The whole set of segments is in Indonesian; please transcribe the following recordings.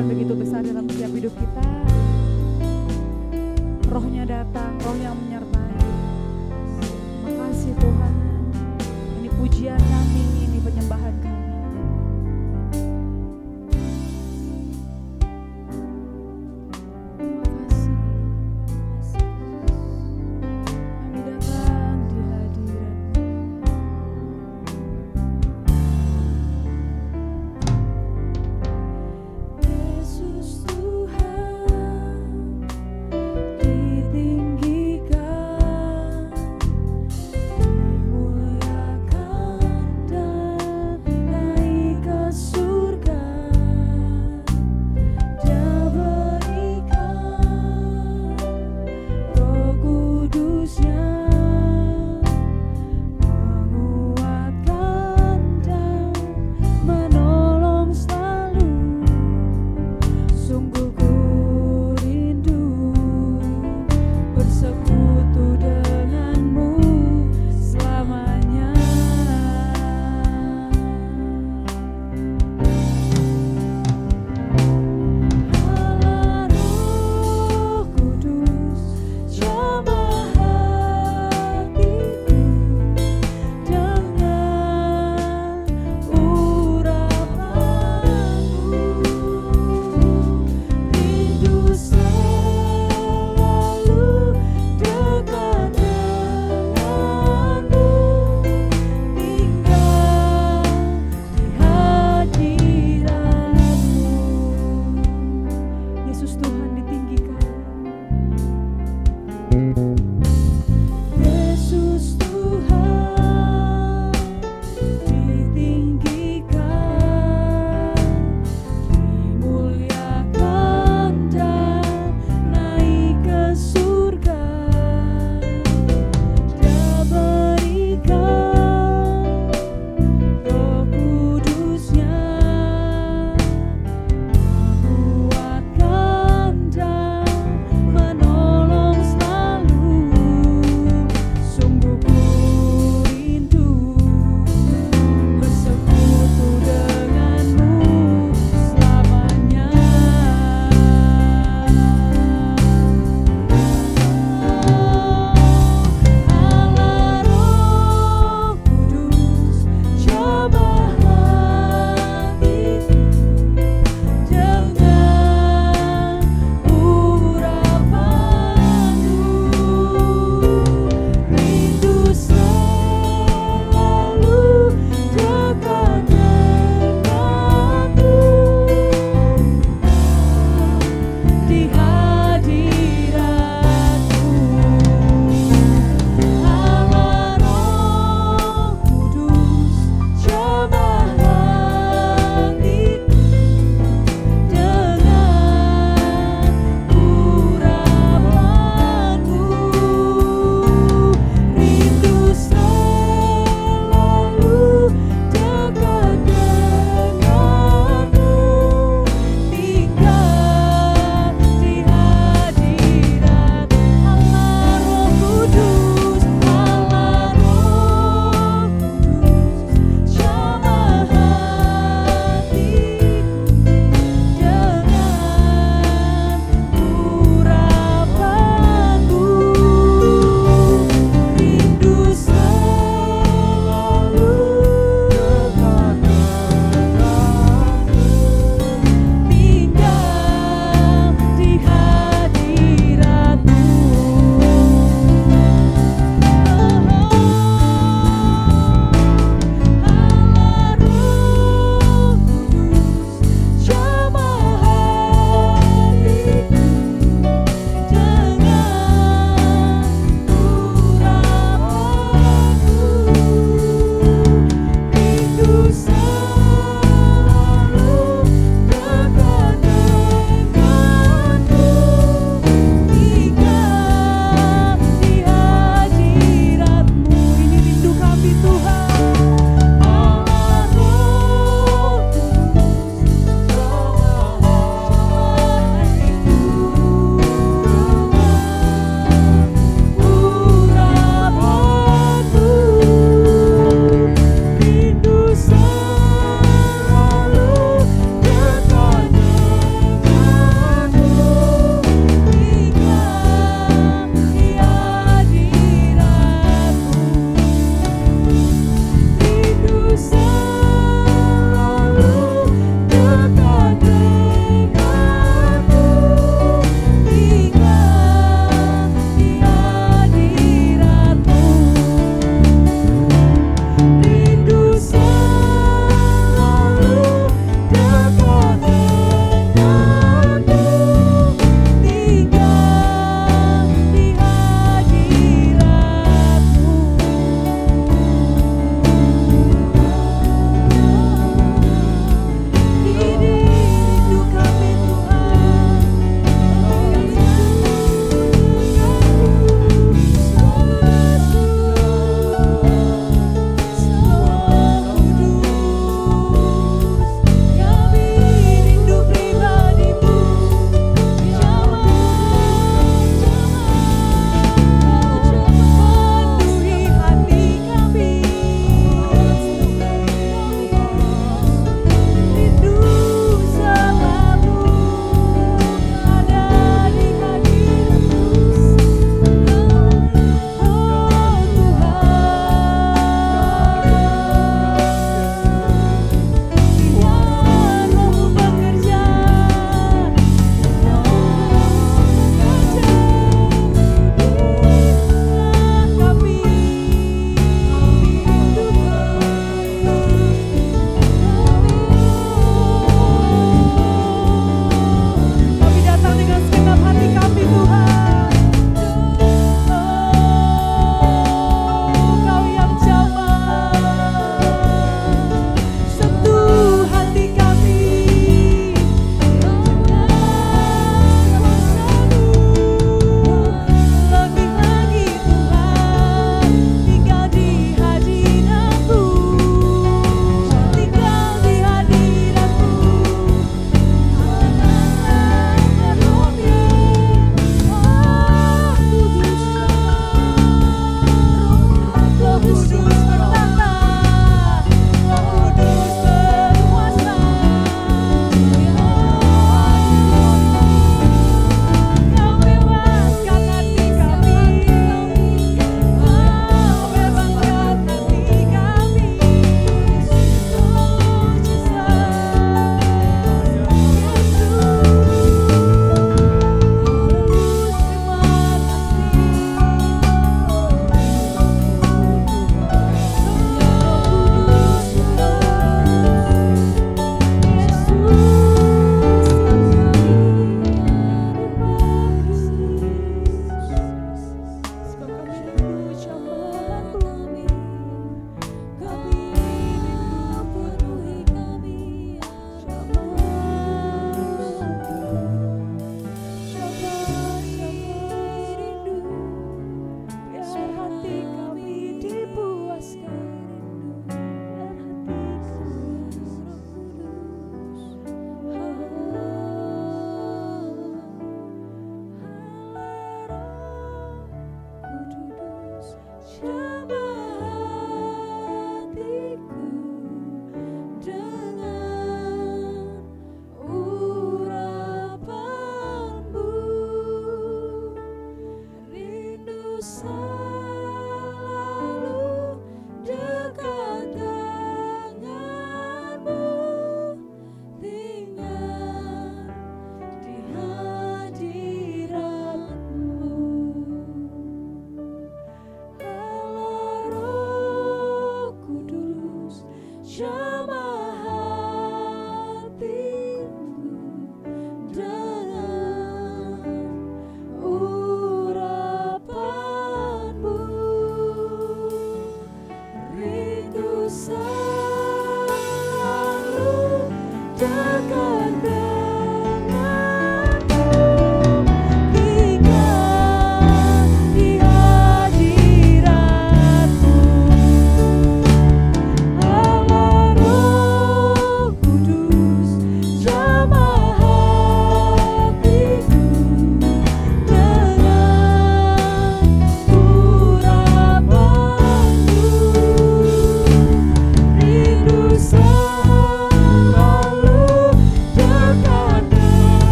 Tuhan begitu besar dalam setiap hidup kita. Rohnya datang, roh yang menyertai. Makasih Tuhan. Ini pujian kami, ini penyembahan kami. Ditinggikan, dimuliakan.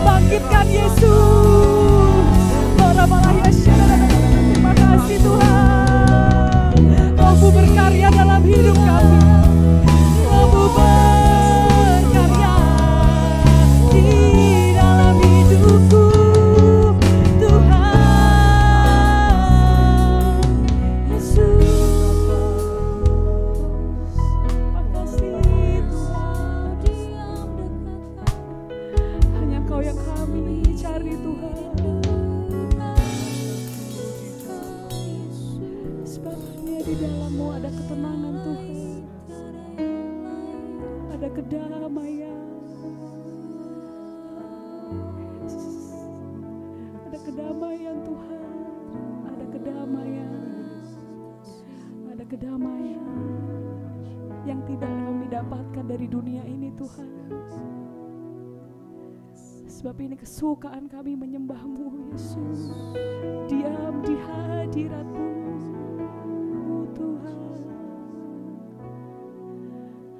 bangkitkan Yesus. Terima kasih Tuhan, Roh-Mu berkarya dalam hidup kami. Roh-Mu berkarya di dalam hidupku Tuhan Yesus. Makasih Tuhan, hanya Kau yang kami cari Tuhan. Sebab hanya di dalam-Mu ada ketenangan Tuhan, ada kedamaian, ada kedamaian Tuhan, ada kedamaian, ada kedamaian yang tidak kami dapatkan dari dunia ini Tuhan. Sebab ini kesukaan kami menyembah-Mu Yesus, diam di hadirat-Mu Tuhan.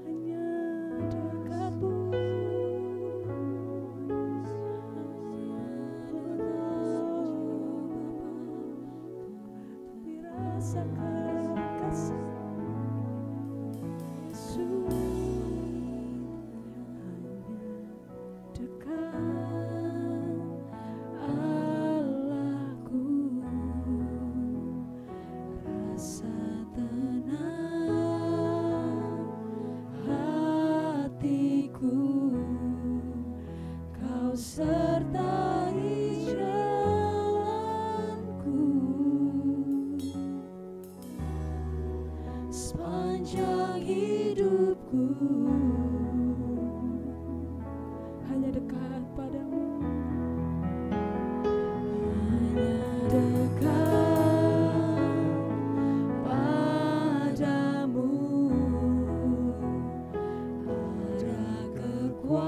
Hanya dekat-Mu, dirasakan kasih Yesus. Sertai jalanku sepanjang hidupku, hanya dekat padamu, hanya dekat padamu, ada kekuatan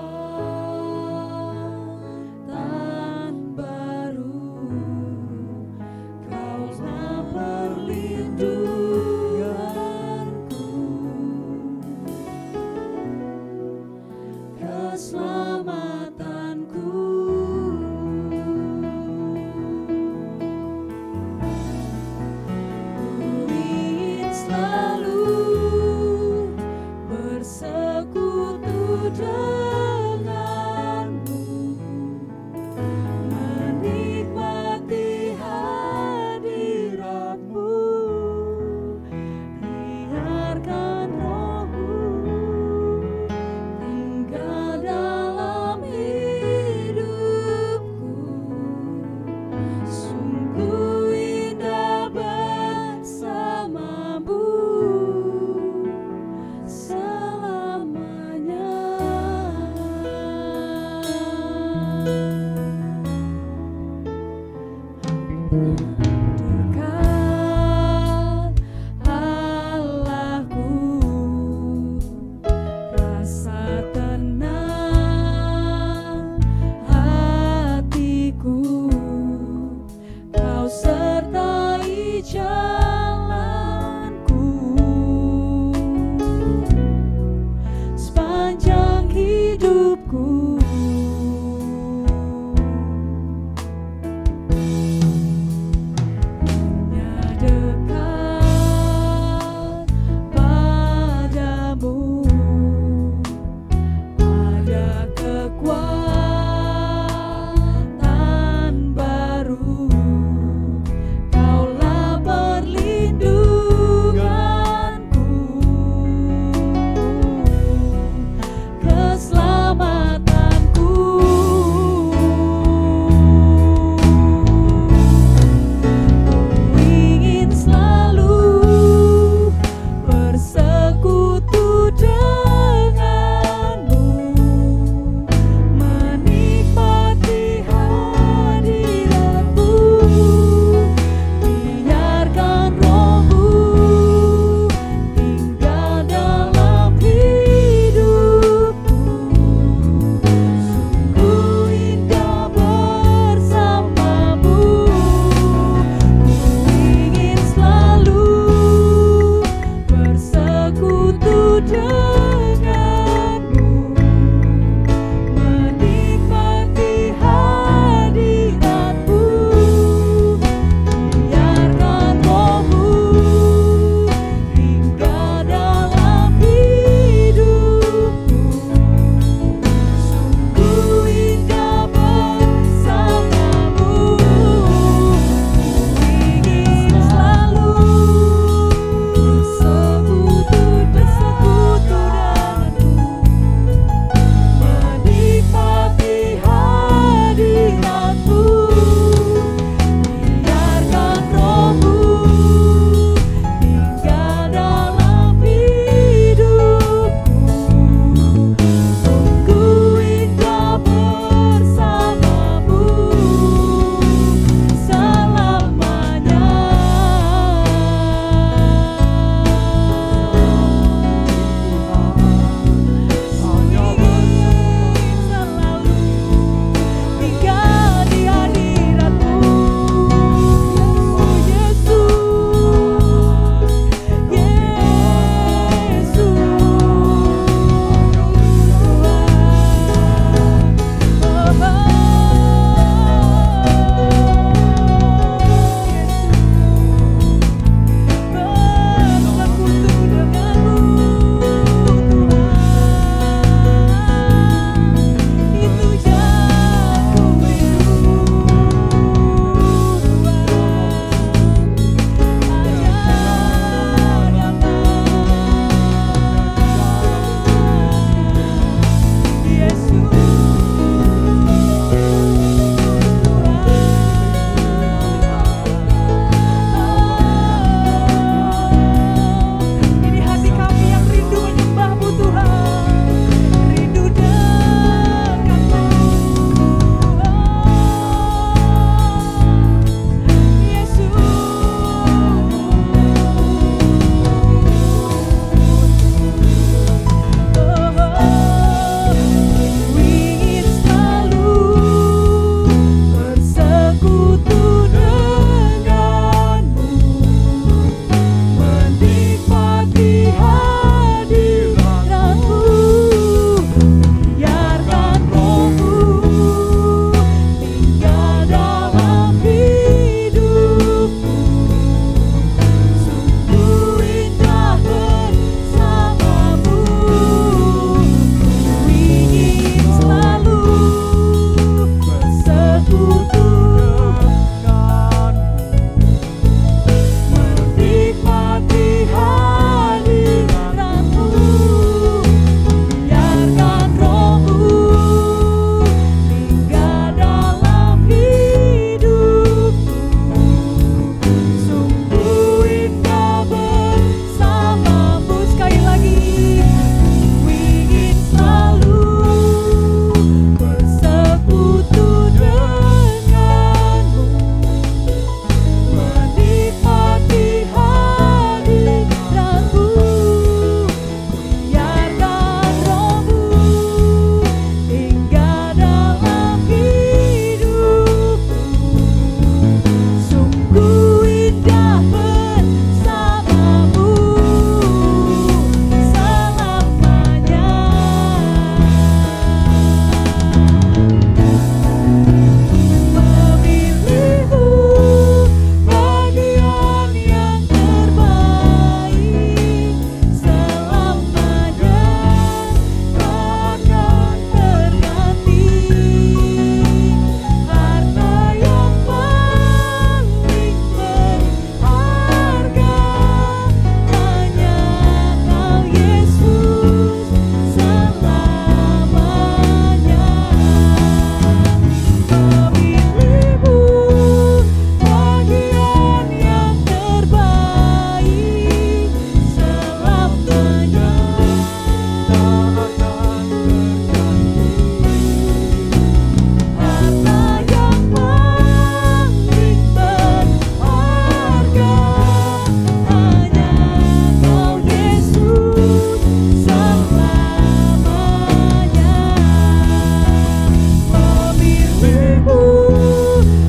kasih-Mu,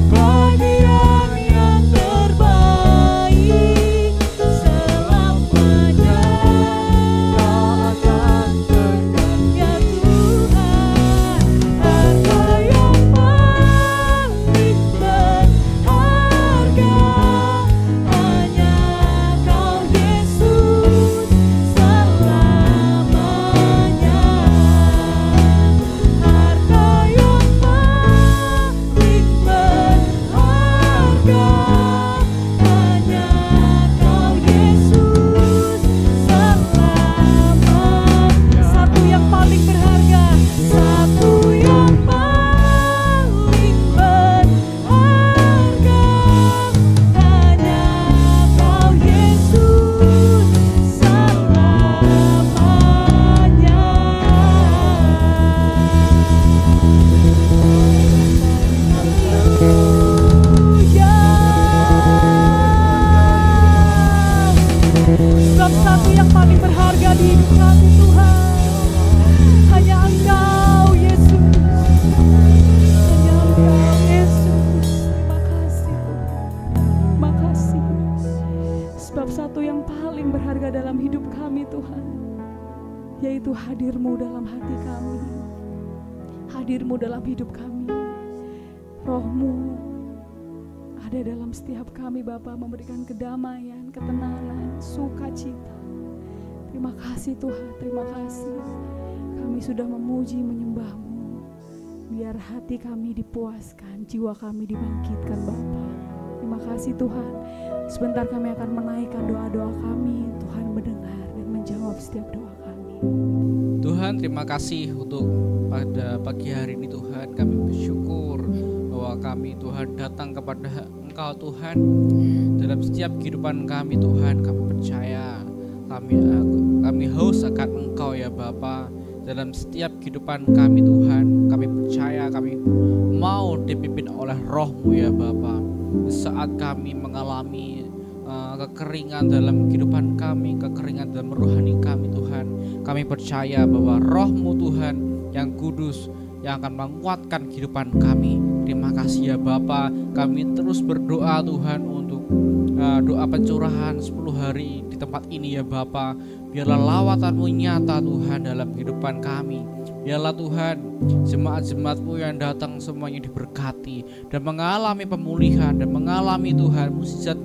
bagian yang terbaik selamanya. Kau akan tergantung ya Tuhan, harga yang paling berharga hanya Kau Yesus selamanya. Harga yang paling berharga hanya Kau Yesus selamanya. Satu yang paling berharga, satu yang paling berharga hanya Kau Yesus selamanya. Sebab satu yang paling berharga di hidup kami Tuhan, hanya Engkau Yesus, hanya Engkau Yesus. Terima kasih Tuhan, terima kasih. Sebab satu yang paling berharga dalam hidup kami Tuhan, yaitu hadir-Mu dalam hati kami, hadir-Mu dalam hidup kami. Roh-Mu ada dalam setiap kami Bapa, memberikan kedamaian, ketenangan, sukacita. Terima kasih Tuhan, terima kasih. Kami sudah memuji, menyembah-Mu. Biar hati kami dipuaskan, jiwa kami dibangkitkan Bapa. Terima kasih Tuhan. Sebentar kami akan menaikkan doa-doa kami. Tuhan mendengar dan menjawab setiap doa kami. Tuhan, terima kasih untuk pada pagi hari ini Tuhan. Kami bersyukur bahwa kami Tuhan datang kepada Engkau Tuhan. Dalam setiap kehidupan kami Tuhan, kami percaya, kami haus akan Engkau ya Bapa. Dalam setiap kehidupan kami Tuhan, kami percaya, kami mau dipimpin oleh Roh-Mu ya Bapa. Di saat kami mengalami kekeringan dalam kehidupan kami, kekeringan dalam rohani kami Tuhan, kami percaya bahwa Roh-Mu Tuhan yang kudus yang akan menguatkan kehidupan kami. Terima kasih ya Bapa. Kami terus berdoa Tuhan untuk doa pencurahan 10 hari di tempat ini ya Bapa. Biarlah lawatan-Mu nyata Tuhan dalam kehidupan kami. Biarlah Tuhan jemaat-jemaat-Mu yang datang semuanya diberkati dan mengalami pemulihan dan mengalami Tuhan mukjizat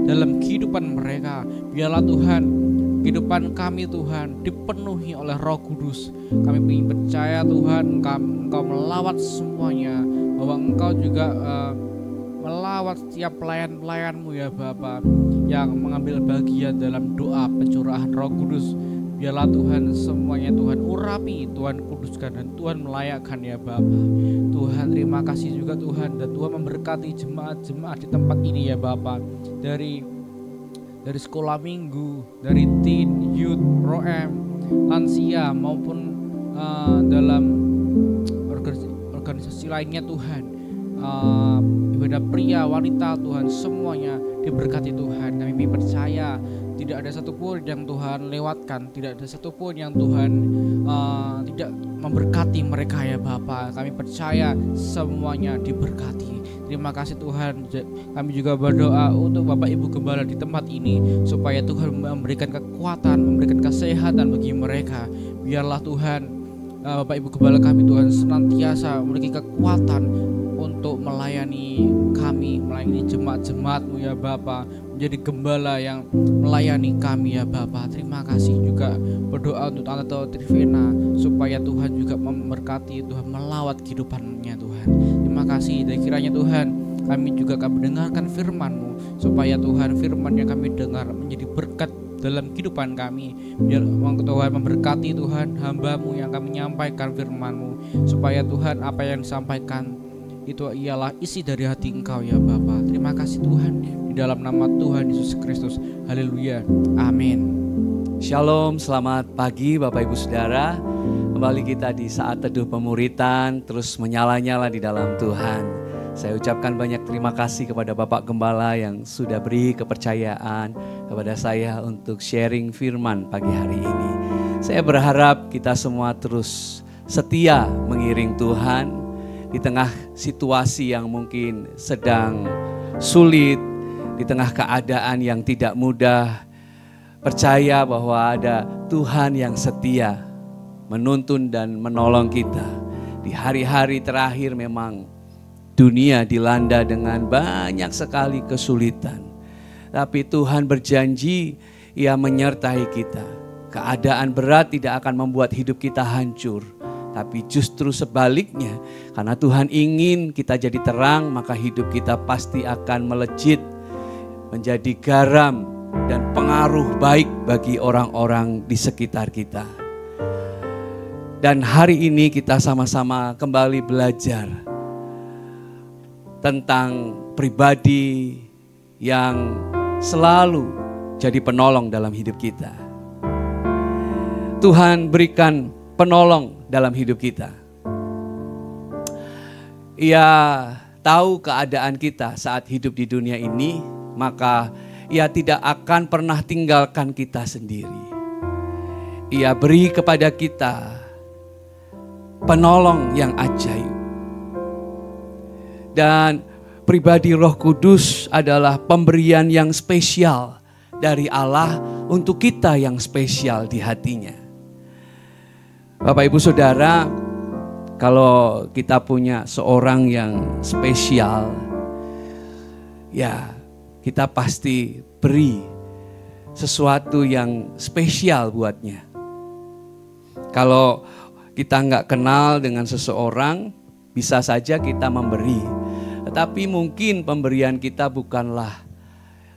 dalam kehidupan mereka. Biarlah Tuhan kehidupan kami Tuhan dipenuhi oleh Roh Kudus. Kami ingin percaya Tuhan Engkau melawat semuanya, bahwa Engkau juga melawat setiap pelayan-pelayan-Mu ya Bapa yang mengambil bagian dalam doa pencurahan Roh Kudus. Biarlah Tuhan semuanya Tuhan urapi, Tuhan kuduskan dan Tuhan melayakkan ya Bapa. Tuhan terima kasih juga Tuhan, dan Tuhan memberkati jemaat-jemaat di tempat ini ya Bapa. Dari sekolah minggu, dari teen, youth, roem, lansia maupun dalam organisasi lainnya Tuhan, ibadah pria, wanita Tuhan, semuanya diberkati Tuhan. Kami percaya tidak ada satupun yang Tuhan lewatkan, tidak ada satupun yang Tuhan tidak memberkati mereka ya Bapa. Kami percaya semuanya diberkati. Terima kasih Tuhan. Kami juga berdoa untuk Bapak Ibu Gembala di tempat ini, supaya Tuhan memberikan kekuatan, memberikan kesehatan bagi mereka. Biarlah Tuhan Bapak Ibu Gembala kami Tuhan senantiasa memiliki kekuatan untuk melayani kami, melayani jemaat-jemaat-Mu ya Bapa, menjadi gembala yang melayani kami ya Bapa. Terima kasih juga berdoa untuk Tante Trivena, supaya Tuhan juga memberkati, Tuhan melawat kehidupannya Tuhan. Terima kasih, dan kiranya Tuhan kami juga akan mendengarkan firman-Mu, supaya Tuhan firman yang kami dengar menjadi berkat dalam kehidupan kami. Biar Tuhan memberkati Tuhan hamba-Mu yang akan menyampaikan firman-Mu, supaya Tuhan apa yang disampaikan itu ialah isi dari hati Engkau ya Bapa. Terima kasih Tuhan, di dalam nama Tuhan Yesus Kristus. Haleluya, amin. Shalom, selamat pagi Bapak Ibu Saudara. Kembali kita di saat teduh pemuritan, terus menyala-nyala di dalam Tuhan. Saya ucapkan banyak terima kasih kepada Bapak Gembala yang sudah beri kepercayaan kepada saya untuk sharing firman pagi hari ini. Saya berharap kita semua terus setia mengiring Tuhan, di tengah situasi yang mungkin sedang sulit, di tengah keadaan yang tidak mudah, percaya bahwa ada Tuhan yang setia menuntun dan menolong kita. Di hari-hari terakhir memang dunia dilanda dengan banyak sekali kesulitan. Tapi Tuhan berjanji Ia menyertai kita. Keadaan berat tidak akan membuat hidup kita hancur. Tapi justru sebaliknya, karena Tuhan ingin kita jadi terang, maka hidup kita pasti akan melejit, menjadi garam dan pengaruh baik bagi orang-orang di sekitar kita. Dan hari ini kita sama-sama kembali belajar tentang pribadi yang selalu jadi penolong dalam hidup kita. Tuhan berikan penolong dalam hidup kita. Ia tahu keadaan kita saat hidup di dunia ini, maka Ia tidak akan pernah tinggalkan kita sendiri. Ia beri kepada kita penolong yang ajaib. Dan pribadi Roh Kudus adalah pemberian yang spesial dari Allah untuk kita yang spesial di hatinya. Bapak Ibu Saudara, kalau kita punya seorang yang spesial, ya kita pasti beri sesuatu yang spesial buatnya. Kalau kita nggak kenal dengan seseorang, bisa saja kita memberi. Tetapi mungkin pemberian kita bukanlah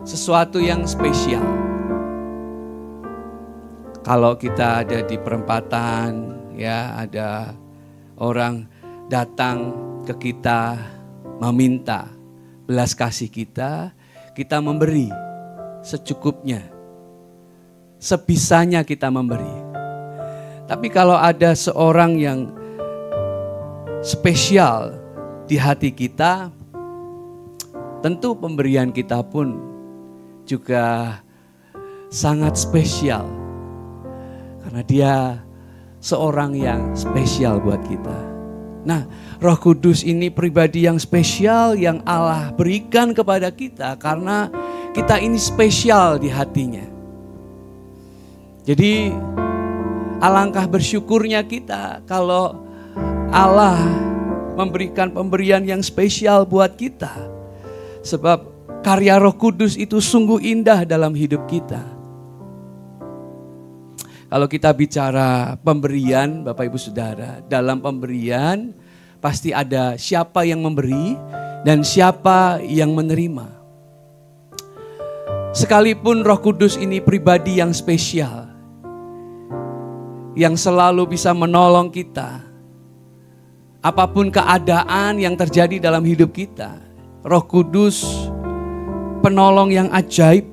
sesuatu yang spesial. Kalau kita ada di perempatan, ya ada orang datang ke kita meminta belas kasih kita memberi secukupnya, sebisanya kita memberi. Tapi kalau ada seorang yang spesial di hati kita, tentu pemberian kita pun juga sangat spesial. Karena dia seorang yang spesial buat kita. Nah, Roh Kudus ini pribadi yang spesial yang Allah berikan kepada kita karena kita ini spesial di hatinya. Jadi alangkah bersyukurnya kita kalau Allah memberikan pemberian yang spesial buat kita. Sebab karya Roh Kudus itu sungguh indah dalam hidup kita. Kalau kita bicara pemberian, Bapak Ibu Saudara, dalam pemberian pasti ada siapa yang memberi dan siapa yang menerima. Sekalipun Roh Kudus ini pribadi yang spesial, yang selalu bisa menolong kita, apapun keadaan yang terjadi dalam hidup kita, Roh Kudus penolong yang ajaib.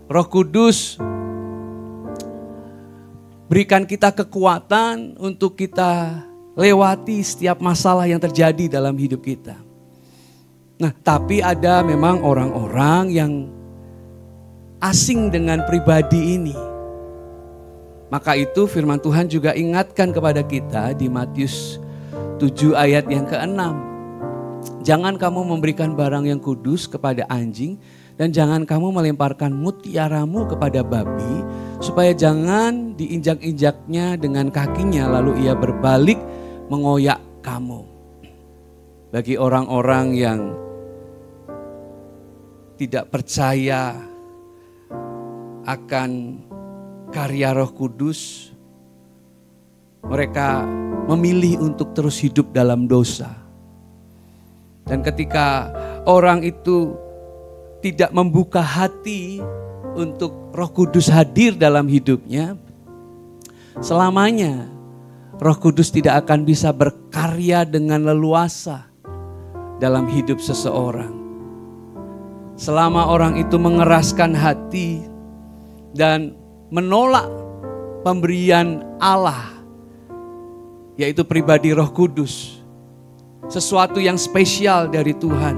Roh Kudus berikan kita kekuatan untuk kita lewati setiap masalah yang terjadi dalam hidup kita. Nah, tapi ada memang orang-orang yang asing dengan pribadi ini. Maka itu firman Tuhan juga ingatkan kepada kita di Matius 7 ayat yang ke-6. Jangan kamu memberikan barang yang kudus kepada anjing, dan jangan kamu melemparkan mutiaramu kepada babi, supaya jangan diinjak-injaknya dengan kakinya lalu ia berbalik mengoyak kamu. Bagi orang-orang yang tidak percaya akan karya Roh Kudus, mereka memilih untuk terus hidup dalam dosa. Dan ketika orang itu tidak membuka hati untuk Roh Kudus hadir dalam hidupnya, selamanya Roh Kudus tidak akan bisa berkarya dengan leluasa dalam hidup seseorang. Selama orang itu mengeraskan hati dan menolak pemberian Allah, yaitu pribadi Roh Kudus, sesuatu yang spesial dari Tuhan,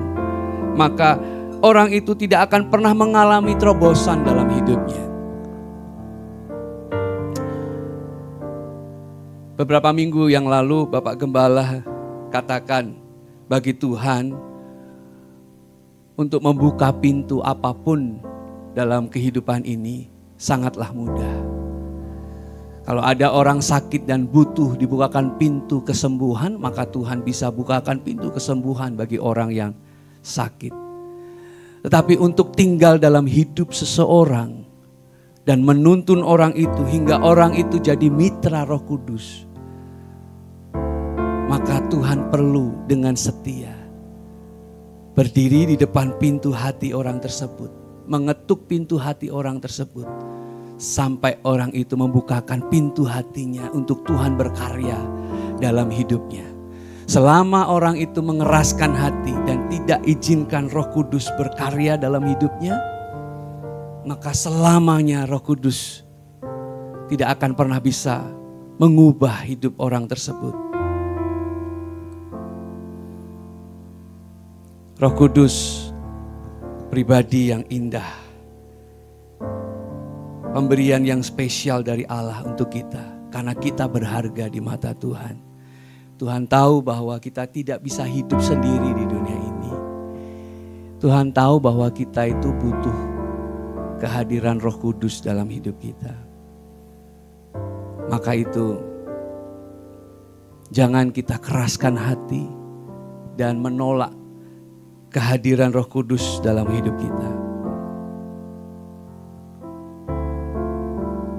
maka orang itu tidak akan pernah mengalami terobosan dalam hidupnya. Beberapa minggu yang lalu Bapak Gembala katakan bagi Tuhan untuk membuka pintu apapun dalam kehidupan ini sangatlah mudah. Kalau ada orang sakit dan butuh dibukakan pintu kesembuhan, maka Tuhan bisa bukakan pintu kesembuhan bagi orang yang sakit. Tetapi untuk tinggal dalam hidup seseorang dan menuntun orang itu hingga orang itu jadi mitra Roh Kudus, maka Tuhan perlu dengan setia berdiri di depan pintu hati orang tersebut, mengetuk pintu hati orang tersebut, sampai orang itu membukakan pintu hatinya untuk Tuhan berkarya dalam hidupnya. Selama orang itu mengeraskan hati dan tidak izinkan Roh Kudus berkarya dalam hidupnya, maka selamanya Roh Kudus tidak akan pernah bisa mengubah hidup orang tersebut. Roh Kudus pribadi yang indah, pemberian yang spesial dari Allah untuk kita, karena kita berharga di mata Tuhan. Tuhan tahu bahwa kita tidak bisa hidup sendiri di dunia ini. Tuhan tahu bahwa kita itu butuh kehadiran Roh Kudus dalam hidup kita. Maka itu jangan kita keraskan hati dan menolak kehadiran Roh Kudus dalam hidup kita.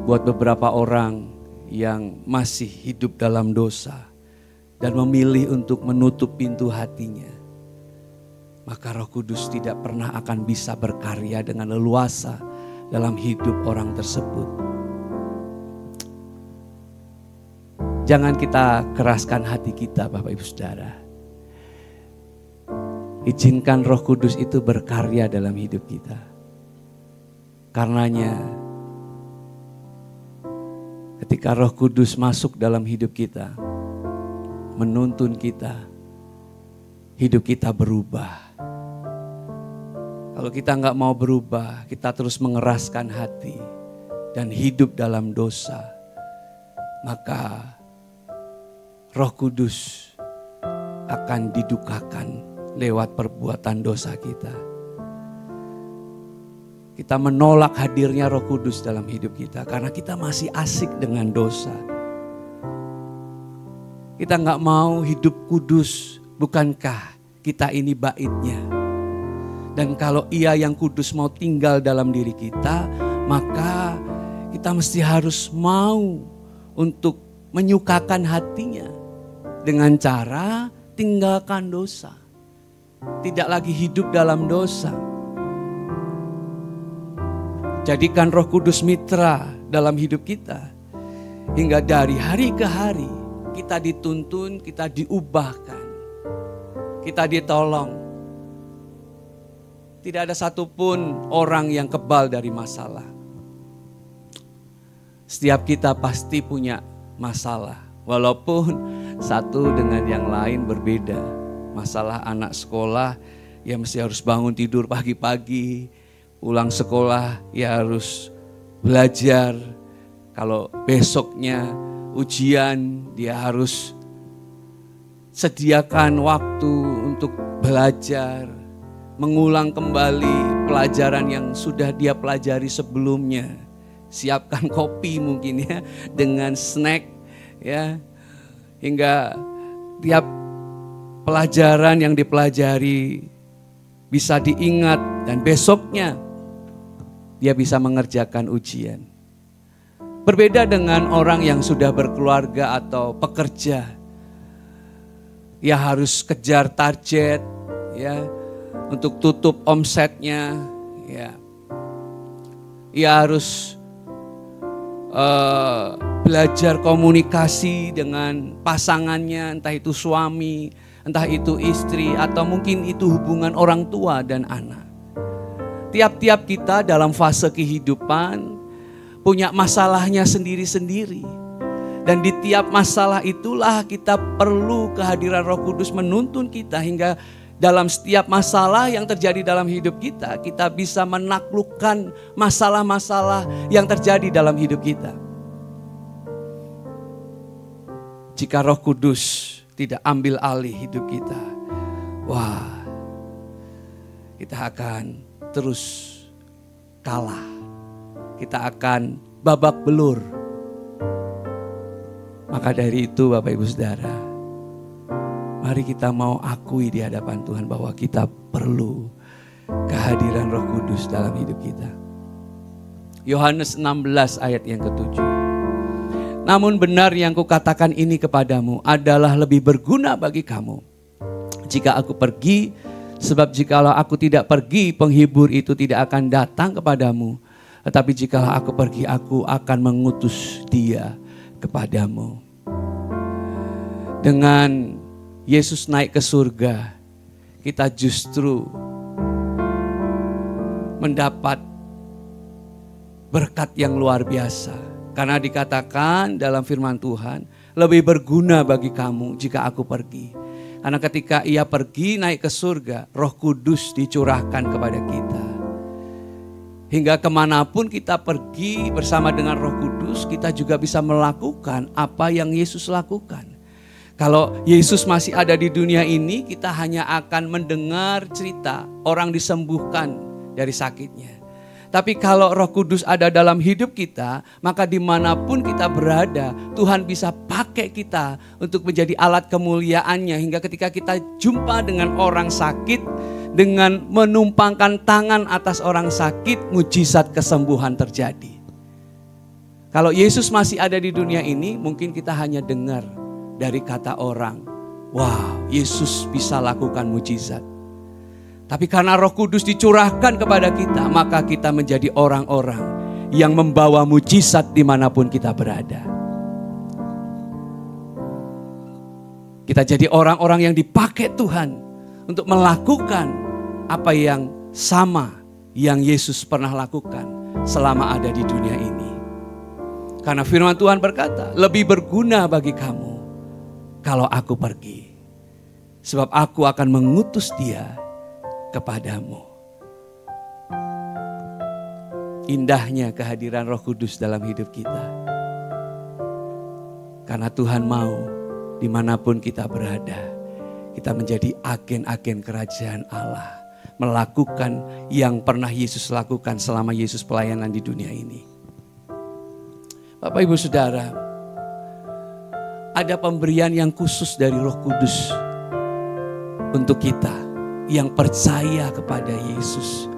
Buat beberapa orang yang masih hidup dalam dosa dan memilih untuk menutup pintu hatinya, maka Roh Kudus tidak pernah akan bisa berkarya dengan leluasa dalam hidup orang tersebut. Jangan kita keraskan hati kita, Bapak Ibu Saudara. Izinkan Roh Kudus itu berkarya dalam hidup kita. Karenanya, ketika Roh Kudus masuk dalam hidup kita, menuntun kita, hidup kita berubah. Kalau kita nggak mau berubah, kita terus mengeraskan hati dan hidup dalam dosa, maka Roh Kudus akan didukakan lewat perbuatan dosa kita. Kita menolak hadirnya Roh Kudus dalam hidup kita karena kita masih asik dengan dosa. Kita nggak mau hidup kudus, bukankah kita ini baitnya? Dan kalau Ia yang kudus mau tinggal dalam diri kita, maka kita mesti harus mau untuk menyukakan hatinya dengan cara tinggalkan dosa. Tidak lagi hidup dalam dosa. Jadikan Roh Kudus mitra dalam hidup kita. Hingga dari hari ke hari kita dituntun, kita diubahkan, kita ditolong. Tidak ada satupun orang yang kebal dari masalah. Setiap kita pasti punya masalah, walaupun satu dengan yang lain berbeda. Masalah anak sekolah, ya mesti harus bangun tidur pagi-pagi, pulang sekolah ya harus belajar. Kalau besoknya ujian, dia harus sediakan waktu untuk belajar, mengulang kembali pelajaran yang sudah dia pelajari sebelumnya. Siapkan kopi mungkin ya, dengan snack ya, hingga tiap pelajaran yang dipelajari bisa diingat dan besoknya dia bisa mengerjakan ujian. Berbeda dengan orang yang sudah berkeluarga atau pekerja. Ia harus kejar target ya, untuk tutup omsetnya ya. Ia harus belajar komunikasi dengan pasangannya, entah itu suami, entah itu istri, atau mungkin itu hubungan orang tua dan anak. Tiap-tiap kita dalam fase kehidupan punya masalahnya sendiri-sendiri. Dan di tiap masalah itulah kita perlu kehadiran Roh Kudus menuntun kita hingga dalam setiap masalah yang terjadi dalam hidup kita, kita bisa menaklukkan masalah-masalah yang terjadi dalam hidup kita. Jika Roh Kudus tidak ambil alih hidup kita, wah, kita akan terus kalah. Kita akan babak belur. Maka dari itu Bapak Ibu Saudara, mari kita mau akui di hadapan Tuhan bahwa kita perlu kehadiran Roh Kudus dalam hidup kita. Yohanes 16 ayat yang ke-7. Namun benar yang kukatakan ini kepadamu adalah lebih berguna bagi kamu jika aku pergi, sebab jikalau aku tidak pergi, penghibur itu tidak akan datang kepadamu. Tetapi jikalau aku pergi, aku akan mengutus dia kepadamu. Dengan Yesus naik ke surga, kita justru mendapat berkat yang luar biasa. Karena dikatakan dalam firman Tuhan, lebih berguna bagi kamu jika aku pergi. Karena ketika ia pergi naik ke surga, Roh Kudus dicurahkan kepada kita. Hingga kemanapun kita pergi bersama dengan Roh Kudus, kita juga bisa melakukan apa yang Yesus lakukan. Kalau Yesus masih ada di dunia ini, kita hanya akan mendengar cerita orang disembuhkan dari sakitnya. Tapi kalau Roh Kudus ada dalam hidup kita, maka dimanapun kita berada, Tuhan bisa pakai kita untuk menjadi alat kemuliaannya. Hingga ketika kita jumpa dengan orang sakit, dengan menumpangkan tangan atas orang sakit, mujizat kesembuhan terjadi. Kalau Yesus masih ada di dunia ini, mungkin kita hanya dengar dari kata orang, wow, Yesus bisa lakukan mujizat. Tapi karena Roh Kudus dicurahkan kepada kita, maka kita menjadi orang-orang yang membawa mujizat dimanapun kita berada. Kita jadi orang-orang yang dipakai Tuhan untuk melakukan apa yang sama yang Yesus pernah lakukan selama ada di dunia ini. Karena firman Tuhan berkata, lebih berguna bagi kamu kalau aku pergi. Sebab aku akan mengutus dia kepadamu. Indahnya kehadiran Roh Kudus dalam hidup kita. Karena Tuhan mau dimanapun kita berada, kita menjadi agen-agen kerajaan Allah. Melakukan yang pernah Yesus lakukan selama Yesus pelayanan di dunia ini. Bapak Ibu Saudara, ada pemberian yang khusus dari Roh Kudus untuk kita yang percaya kepada Yesus,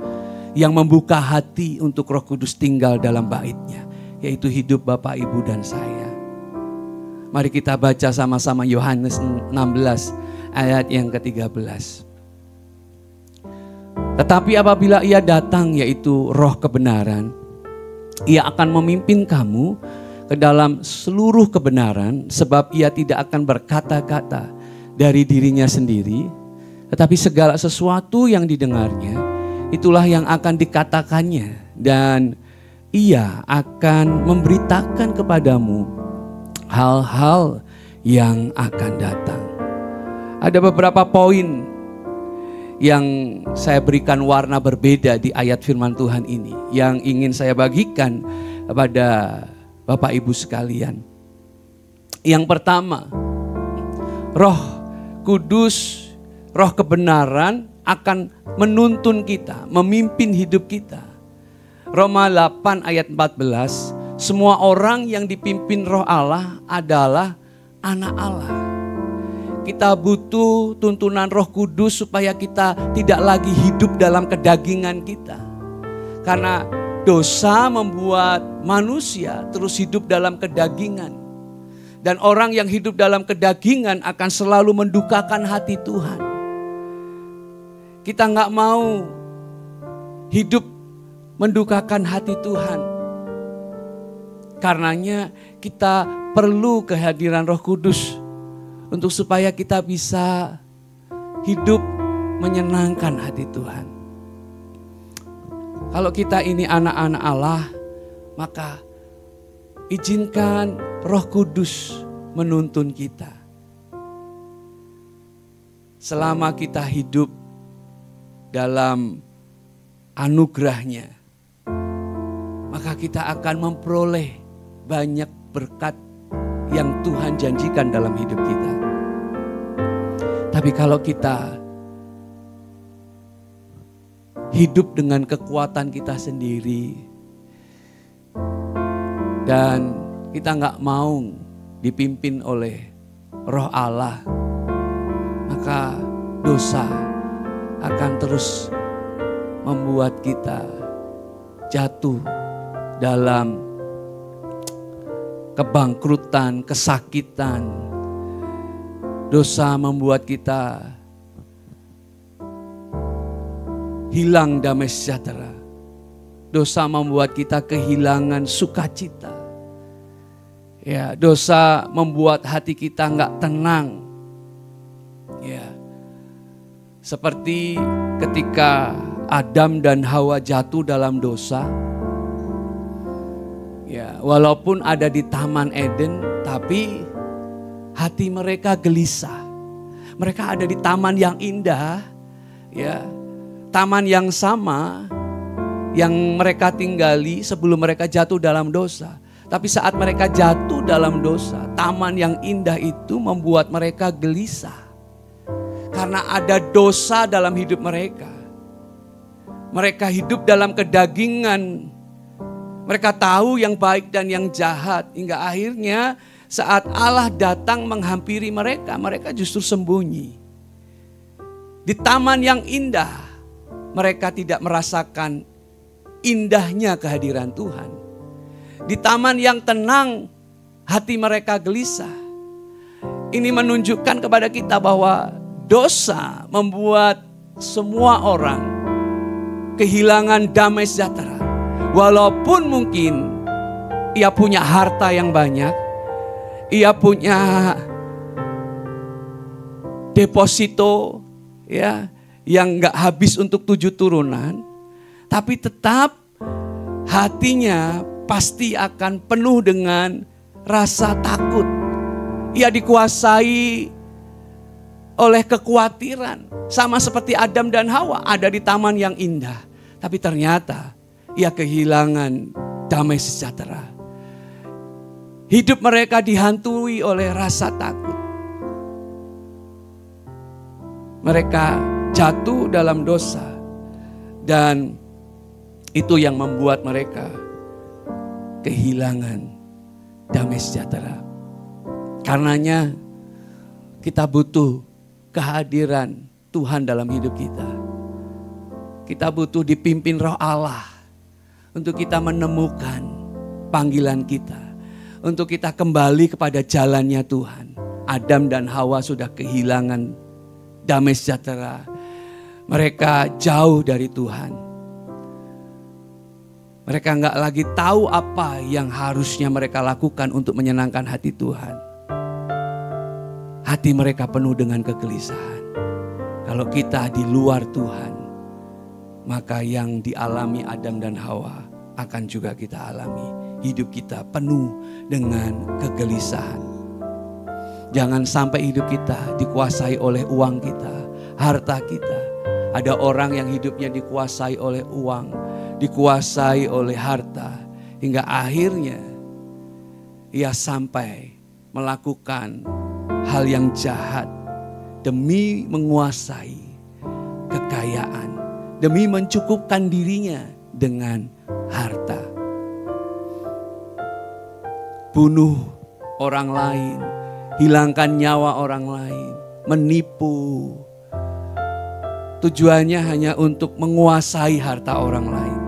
yang membuka hati untuk Roh Kudus tinggal dalam bait-Nya, yaitu hidup Bapak, Ibu, dan saya. Mari kita baca sama-sama Yohanes 16 ayat yang ke-13. Tetapi apabila ia datang, yaitu Roh kebenaran, ia akan memimpin kamu ke dalam seluruh kebenaran, sebab ia tidak akan berkata-kata dari dirinya sendiri, tetapi segala sesuatu yang didengarnya, itulah yang akan dikatakannya. Dan ia akan memberitakan kepadamu hal-hal yang akan datang. Ada beberapa poin yang saya berikan warna berbeda di ayat firman Tuhan ini, yang ingin saya bagikan kepada Bapak Ibu sekalian. Yang pertama, Roh Kudus, Roh kebenaran akan menuntun kita, memimpin hidup kita. Roma 8 ayat 14, semua orang yang dipimpin Roh Allah adalah anak Allah. Kita butuh tuntunan Roh Kudus supaya kita tidak lagi hidup dalam kedagingan kita. Karena dosa membuat manusia terus hidup dalam kedagingan. Dan orang yang hidup dalam kedagingan akan selalu mendukakan hati Tuhan. Kita nggak mau hidup mendukakan hati Tuhan. Karenanya kita perlu kehadiran Roh Kudus untuk supaya kita bisa hidup menyenangkan hati Tuhan. Kalau kita ini anak-anak Allah, maka izinkan Roh Kudus menuntun kita. Selama kita hidup dalam anugerahnya, maka kita akan memperoleh banyak berkat yang Tuhan janjikan dalam hidup kita. Tapi kalau kita hidup dengan kekuatan kita sendiri dan kita nggak mau dipimpin oleh Roh Allah, maka dosa akan terus membuat kita jatuh dalam kebangkrutan, kesakitan. Dosa membuat kita hilang damai sejahtera. Dosa membuat kita kehilangan sukacita. Ya, dosa membuat hati kita nggak tenang. Ya, seperti ketika Adam dan Hawa jatuh dalam dosa. Ya, walaupun ada di Taman Eden, tapi hati mereka gelisah. Mereka ada di taman yang indah, ya, taman yang sama yang mereka tinggali sebelum mereka jatuh dalam dosa. Tapi saat mereka jatuh dalam dosa, taman yang indah itu membuat mereka gelisah. Karena ada dosa dalam hidup mereka. Mereka hidup dalam kedagingan. Mereka tahu yang baik dan yang jahat. Hingga akhirnya saat Allah datang menghampiri mereka, mereka justru sembunyi. Di taman yang indah, mereka tidak merasakan indahnya kehadiran Tuhan. Di taman yang tenang, hati mereka gelisah. Ini menunjukkan kepada kita bahwa dosa membuat semua orang kehilangan damai sejahtera. Walaupun mungkin ia punya harta yang banyak, ia punya deposito ya yang gak habis untuk 7 turunan, tapi tetap hatinya pasti akan penuh dengan rasa takut. Ia dikuasai oleh kekhawatiran. Sama seperti Adam dan Hawa ada di taman yang indah. Tapi ternyata ia kehilangan damai sejahtera. Hidup mereka dihantui oleh rasa takut. Mereka jatuh dalam dosa. Dan itu yang membuat mereka kehilangan damai sejahtera. Karenanya kita butuh kehadiran Tuhan dalam hidup kita. Kita butuh dipimpin Roh Allah untuk kita menemukan panggilan kita, untuk kita kembali kepada jalannya Tuhan. Adam dan Hawa sudah kehilangan damai sejahtera. Mereka jauh dari Tuhan. Mereka nggak lagi tahu apa yang harusnya mereka lakukan untuk menyenangkan hati Tuhan. Hati mereka penuh dengan kegelisahan. Kalau kita di luar Tuhan, maka yang dialami Adam dan Hawa akan juga kita alami. Hidup kita penuh dengan kegelisahan. Jangan sampai hidup kita dikuasai oleh uang kita, harta kita. Ada orang yang hidupnya dikuasai oleh uang, dikuasai oleh harta, hingga akhirnya ia sampai melakukan hal yang jahat demi menguasai kekayaan, demi mencukupkan dirinya dengan harta. Bunuh orang lain, hilangkan nyawa orang lain, menipu. Tujuannya hanya untuk menguasai harta orang lain.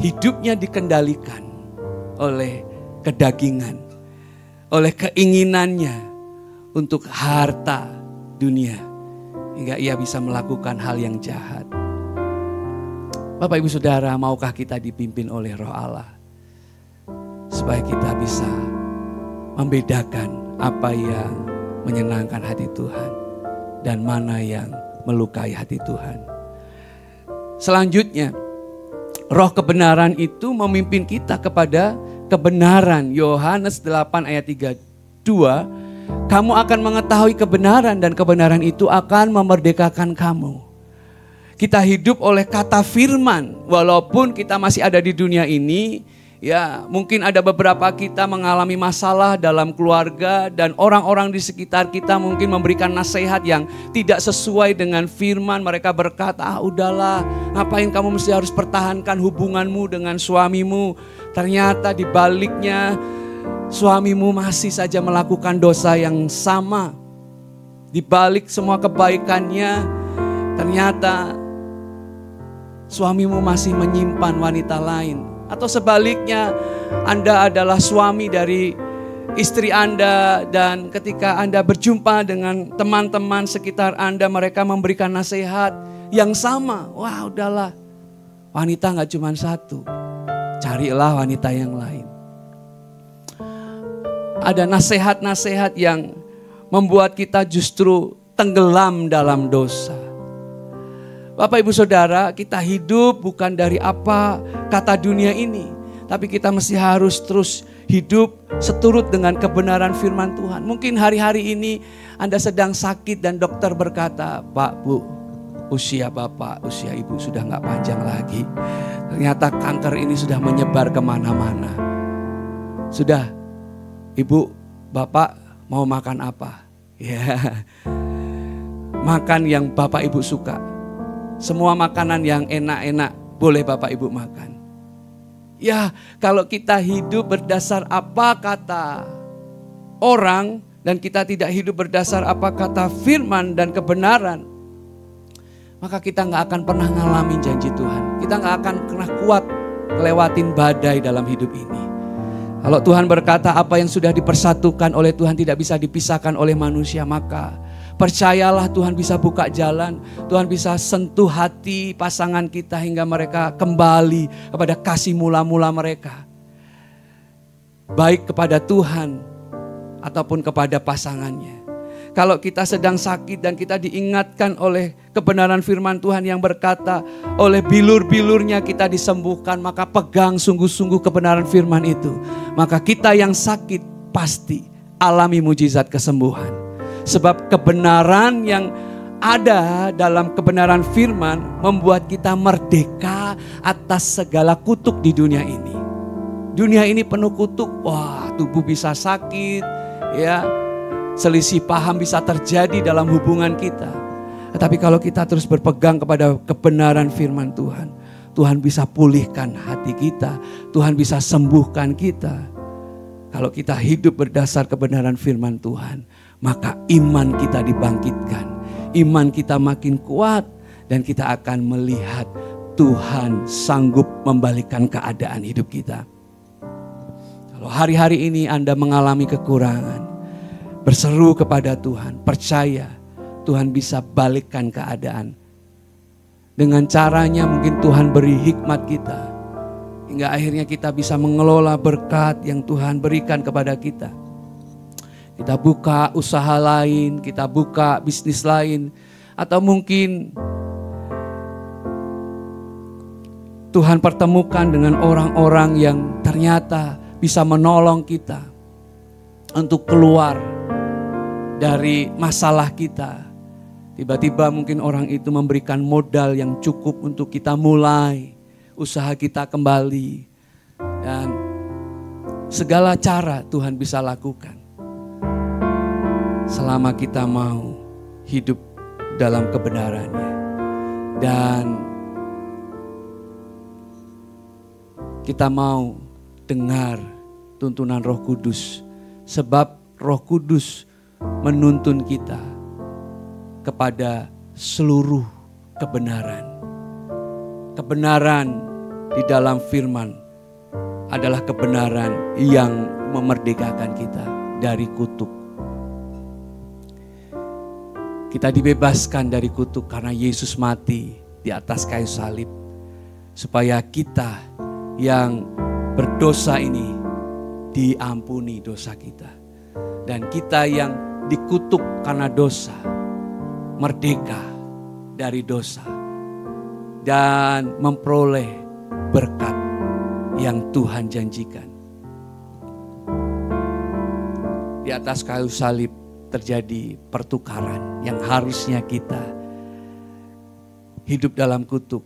Hidupnya dikendalikan oleh kedagingan, oleh keinginannya untuk harta dunia, hingga ia bisa melakukan hal yang jahat. Bapak Ibu Saudara, maukah kita dipimpin oleh Roh Allah supaya kita bisa membedakan apa yang menyenangkan hati Tuhan dan mana yang melukai hati Tuhan. Selanjutnya, Roh kebenaran itu memimpin kita kepada kebenaran. Yohanes 8 ayat 32, kamu akan mengetahui kebenaran dan kebenaran itu akan memerdekakan kamu. Kita hidup oleh kata firman. Walaupun kita masih ada di dunia ini, Ya, mungkin ada beberapa kita mengalami masalah dalam keluarga dan orang-orang di sekitar kita mungkin memberikan nasihat yang tidak sesuai dengan firman. Mereka berkata, udahlah, ngapain kamu mesti harus pertahankan hubunganmu dengan suamimu. Ternyata di baliknya suamimu masih saja melakukan dosa yang sama. Di balik semua kebaikannya, ternyata suamimu masih menyimpan wanita lain. Atau sebaliknya, Anda adalah suami dari istri Anda dan ketika Anda berjumpa dengan teman-teman sekitar Anda, mereka memberikan nasihat yang sama. Wah, udahlah, wanita gak cuma satu, carilah wanita yang lain. Ada nasihat-nasihat yang membuat kita justru tenggelam dalam dosa. Bapak Ibu Saudara, kita hidup bukan dari apa kata dunia ini. Tapi kita mesti harus terus hidup seturut dengan kebenaran firman Tuhan. Mungkin hari-hari ini Anda sedang sakit dan dokter berkata, Pak, Bu, usia Bapak, usia Ibu sudah gak panjang lagi. Ternyata kanker ini sudah menyebar kemana-mana. Sudah, Ibu, Bapak mau makan apa? Ya, makan yang Bapak Ibu suka. Semua makanan yang enak-enak boleh Bapak Ibu makan. Ya, kalau kita hidup berdasar apa kata orang dan kita tidak hidup berdasar apa kata firman dan kebenaran, maka kita gak akan pernah ngalamin janji Tuhan. Kita gak akan pernah kuat ngelewatin badai dalam hidup ini. Kalau Tuhan berkata apa yang sudah dipersatukan oleh Tuhan tidak bisa dipisahkan oleh manusia, maka percayalah Tuhan bisa buka jalan. Tuhan bisa sentuh hati pasangan kita hingga mereka kembali kepada kasih mula-mula mereka. Baik kepada Tuhan ataupun kepada pasangannya. Kalau kita sedang sakit dan kita diingatkan oleh kebenaran firman Tuhan yang berkata, oleh bilur-bilurnya kita disembuhkan, maka pegang sungguh-sungguh kebenaran firman itu. Maka kita yang sakit pasti alami mujizat kesembuhan. Sebab kebenaran yang ada dalam kebenaran firman membuat kita merdeka atas segala kutuk di dunia ini. Dunia ini penuh kutuk, wah tubuh bisa sakit, ya, selisih paham bisa terjadi dalam hubungan kita. Tetapi kalau kita terus berpegang kepada kebenaran firman Tuhan, Tuhan bisa pulihkan hati kita, Tuhan bisa sembuhkan kita. Kalau kita hidup berdasar kebenaran firman Tuhan, maka iman kita dibangkitkan, iman kita makin kuat, dan kita akan melihat Tuhan sanggup membalikkan keadaan hidup kita. Kalau hari-hari ini Anda mengalami kekurangan, berseru kepada Tuhan, percaya Tuhan bisa balikkan keadaan. Dengan caranya mungkin Tuhan beri hikmat kita, hingga akhirnya kita bisa mengelola berkat yang Tuhan berikan kepada kita. Kita buka usaha lain, kita buka bisnis lain, atau mungkin Tuhan pertemukan dengan orang-orang yang ternyata bisa menolong kita untuk keluar dari masalah kita. Tiba-tiba mungkin orang itu memberikan modal yang cukup untuk kita mulai usaha kita kembali. Dan segala cara Tuhan bisa lakukan, selama kita mau hidup dalam kebenarannya. Dan kita mau dengar tuntunan Roh Kudus. Sebab Roh Kudus menuntun kita kepada seluruh kebenaran. Kebenaran di dalam firman adalah kebenaran yang memerdekakan kita dari kutuk. Kita dibebaskan dari kutuk karena Yesus mati di atas kayu salib. Supaya kita yang berdosa ini diampuni dosa kita. Dan kita yang dikutuk karena dosa, merdeka dari dosa. Dan memperoleh berkat yang Tuhan janjikan. Di atas kayu salib terjadi pertukaran yang harusnya kita hidup dalam kutuk.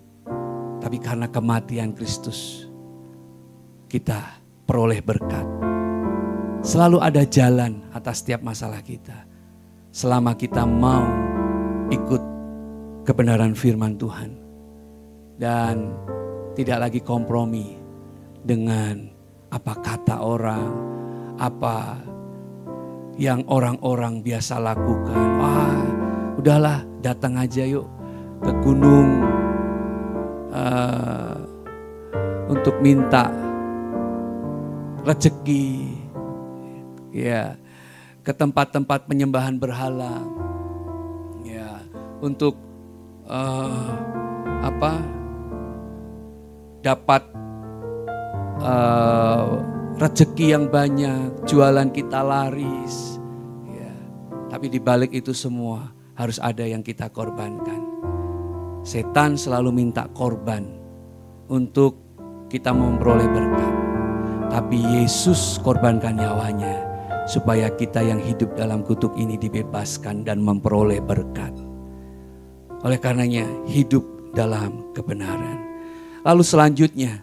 Tapi karena kematian Kristus, kita peroleh berkat. Selalu ada jalan atas setiap masalah kita. Selama kita mau ikut kebenaran firman Tuhan. Dan tidak lagi kompromi dengan apa kata orang, apa yang orang-orang biasa lakukan. Wah, udahlah datang aja yuk ke gunung untuk minta rezeki, ya, ke tempat-tempat penyembahan berhala, ya, untuk dapat rezeki yang banyak, jualan kita laris, ya. Tapi di balik itu semua harus ada yang kita korbankan. Setan selalu minta korban untuk kita memperoleh berkat. Tapi Yesus korbankan nyawanya supaya kita yang hidup dalam kutuk ini dibebaskan dan memperoleh berkat. Oleh karenanya hidup dalam kebenaran. Lalu selanjutnya,